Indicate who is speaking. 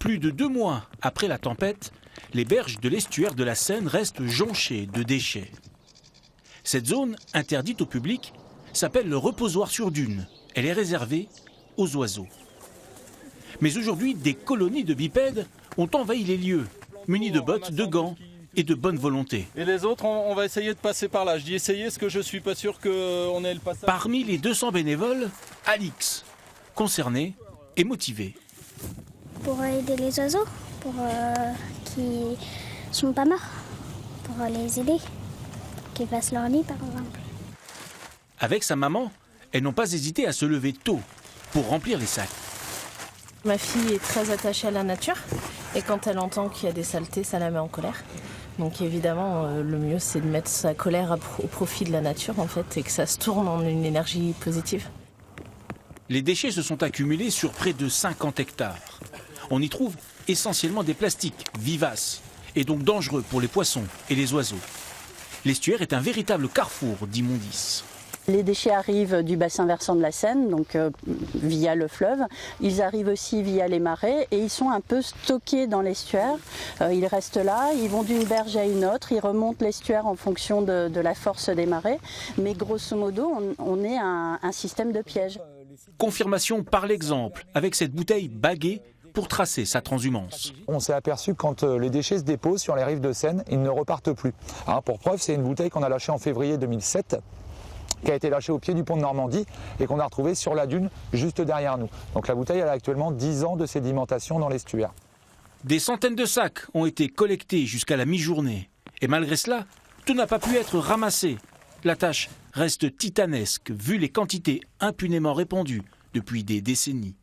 Speaker 1: Plus de 2 mois après la tempête, les berges de l'estuaire de la Seine restent jonchées de déchets. Cette zone, interdite au public, s'appelle le reposoir sur dunes. Elle est réservée aux oiseaux. Mais aujourd'hui, des colonies de bipèdes ont envahi les lieux, munis de bottes, de gants et de bonne volonté.
Speaker 2: Et les autres, on va essayer de passer par là. Je dis essayer parce que je suis pas sûr qu'on ait le passage.
Speaker 1: Parmi les 200 bénévoles, Alix, concerné et motivé.
Speaker 3: Pour aider les oiseaux, pour qui sont pas morts, pour les aider, qu'ils fassent leur nid par exemple.
Speaker 1: Avec sa maman, elles n'ont pas hésité à se lever tôt pour remplir les sacs.
Speaker 4: Ma fille est très attachée à la nature et quand elle entend qu'il y a des saletés, ça la met en colère. Donc évidemment, le mieux c'est de mettre sa colère au profit de la nature en fait et que ça se tourne en une énergie positive.
Speaker 1: Les déchets se sont accumulés sur près de 50 hectares. On y trouve essentiellement des plastiques vivaces et donc dangereux pour les poissons et les oiseaux. L'estuaire est un véritable carrefour d'immondices.
Speaker 5: Les déchets arrivent du bassin versant de la Seine, donc via le fleuve. Ils arrivent aussi via les marais et ils sont un peu stockés dans l'estuaire. Ils restent là, ils vont d'une berge à une autre, ils remontent l'estuaire en fonction de la force des marées. Mais grosso modo, on est un système de piège.
Speaker 1: Confirmation par l'exemple, avec cette bouteille baguée pour tracer sa transhumance.
Speaker 6: On s'est aperçu que quand les déchets se déposent sur les rives de Seine, ils ne repartent plus. Pour preuve, c'est une bouteille qu'on a lâchée en février 2007. Qui a été lâchée au pied du pont de Normandie et qu'on a retrouvée sur la dune juste derrière nous. Donc la bouteille elle a actuellement 10 ans de sédimentation dans l'estuaire.
Speaker 1: Des centaines de sacs ont été collectés jusqu'à la mi-journée. Et malgré cela, tout n'a pas pu être ramassé. La tâche reste titanesque vu les quantités impunément répandues depuis des décennies.